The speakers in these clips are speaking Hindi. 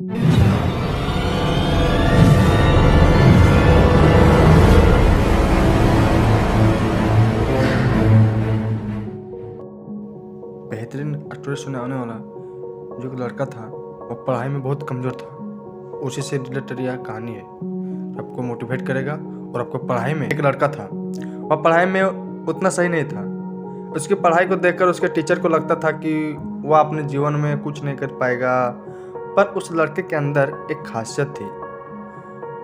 बेहतरीन स्टोरी सुनाने वाला जो एक लड़का था, वो पढ़ाई में बहुत कमज़ोर था। उसी से रिलेटेड यह कहानी है, आपको मोटिवेट करेगा। और आपको पढ़ाई में एक लड़का था, वह पढ़ाई में उतना सही नहीं था। उसकी पढ़ाई को देखकर उसके टीचर को लगता था कि वह अपने जीवन में कुछ नहीं कर पाएगा। पर उस लड़के के अंदर एक खासियत थी।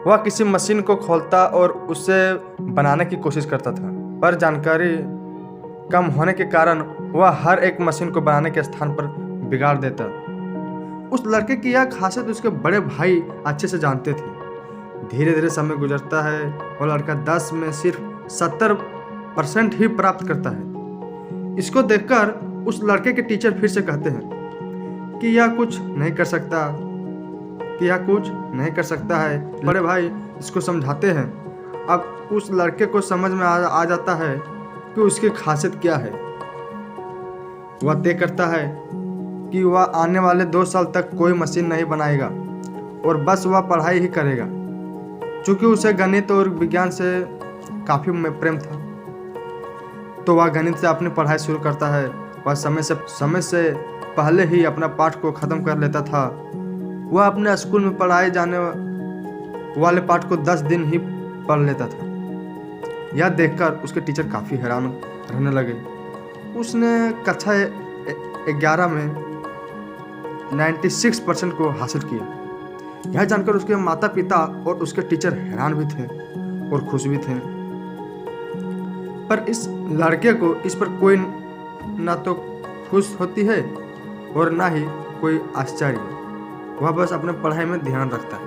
वह किसी मशीन को खोलता और उसे बनाने की कोशिश करता था, पर जानकारी कम होने के कारण वह हर एक मशीन को बनाने के स्थान पर बिगाड़ देता। उस लड़के की यह खासियत उसके बड़े भाई अच्छे से जानते थे। धीरे धीरे समय गुजरता है, वह लड़का 10 में सिर्फ 70% ही प्राप्त करता है। इसको देखकर उस लड़के के टीचर फिर से कहते हैं कि यह कुछ नहीं कर सकता है। बड़े भाई इसको समझाते हैं। अब उस लड़के को समझ में आ जाता है कि उसकी खासियत क्या है। वह तय करता है कि वह आने वाले 2 साल तक कोई मशीन नहीं बनाएगा और बस वह पढ़ाई ही करेगा। चूँकि उसे गणित और विज्ञान से काफ़ी प्रेम था, तो वह गणित से अपनी पढ़ाई शुरू करता है। वह समय से पहले ही अपना पाठ को ख़त्म कर लेता था। वह अपने स्कूल में पढ़ाए जाने वाले पाठ को 10 दिन ही पढ़ लेता था। यह देखकर उसके टीचर काफ़ी हैरान रहने लगे। उसने कक्षा 11 में 96% को हासिल किया। यह जानकर उसके माता पिता और उसके टीचर हैरान भी थे और खुश भी थे। पर इस लड़के को इस पर कोई ना तो खुश होती है और ना ही कोई आश्चर्य। वह बस अपने पढ़ाई में ध्यान रखता है।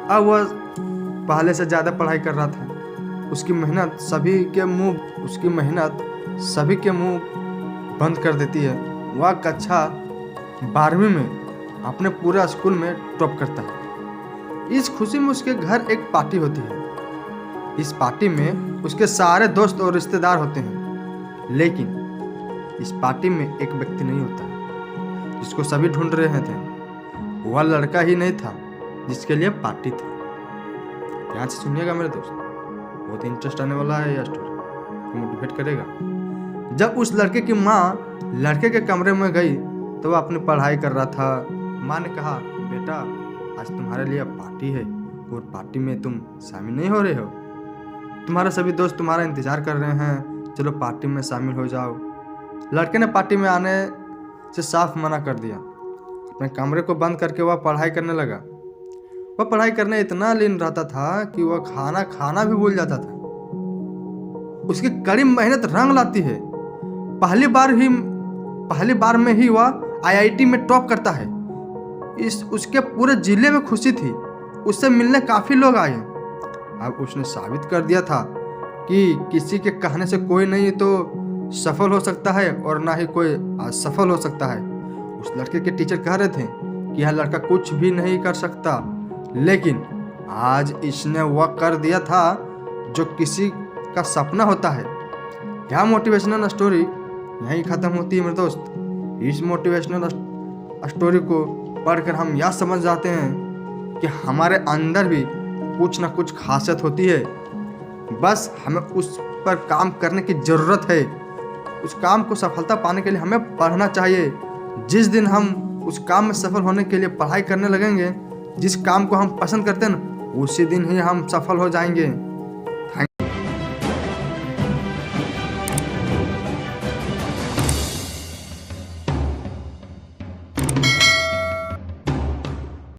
अब वह पहले से ज़्यादा पढ़ाई कर रहा था। उसकी मेहनत सभी के मुंह बंद कर देती है। वह कक्षा 12वीं में अपने पूरा स्कूल में टॉप करता है। इस खुशी में उसके घर एक पार्टी होती है। इस पार्टी में उसके सारे दोस्त और रिश्तेदार होते हैं, लेकिन इस पार्टी में एक व्यक्ति नहीं होता जिसको सभी ढूंढ रहे थे। वह लड़का ही नहीं था जिसके लिए पार्टी थी। ध्यान से सुनिएगा मेरे दोस्त, बहुत इंटरेस्ट आने वाला है। यह स्टोरी मोटिवेट करेगा। जब उस लड़के की माँ लड़के के कमरे में गई तो वह अपनी पढ़ाई कर रहा था। माँ ने कहा, बेटा आज तुम्हारे लिए पार्टी है और पार्टी में तुम शामिल नहीं हो रहे हो। तुम्हारे सभी दोस्त तुम्हारा इंतजार कर रहे हैं, चलो पार्टी में शामिल हो जाओ। लड़के ने पार्टी में आने से साफ मना कर दिया। अपने कमरे को बंद करके वह पढ़ाई करने लगा। वह पढ़ाई करने इतना लीन रहता था कि वह खाना भी भूल जाता था। उसकी कड़ी मेहनत रंग लाती है। पहली बार में ही वह IIT में टॉप करता है। उसके पूरे जिले में खुशी थी। उससे मिलने काफ़ी लोग आए। अब उसने साबित कर दिया था कि किसी के कहने से कोई नहीं तो सफल हो सकता है और ना ही कोई असफल हो सकता है। उस लड़के के टीचर कह रहे थे कि यह लड़का कुछ भी नहीं कर सकता, लेकिन आज इसने वह कर दिया था जो किसी का सपना होता है। यह मोटिवेशनल स्टोरी यहीं ख़त्म होती है मेरे दोस्त। इस मोटिवेशनल स्टोरी को पढ़कर हम यह समझ जाते हैं कि हमारे अंदर भी कुछ ना कुछ खासियत होती है। बस हमें उस पर काम करने की ज़रूरत है। उस काम को सफलता पाने के लिए हमें पढ़ना चाहिए। जिस दिन हम उस काम में सफल होने के लिए पढ़ाई करने लगेंगे, जिस काम को हम पसंद करते हैं ना, उसी दिन ही हम सफल हो जाएंगे।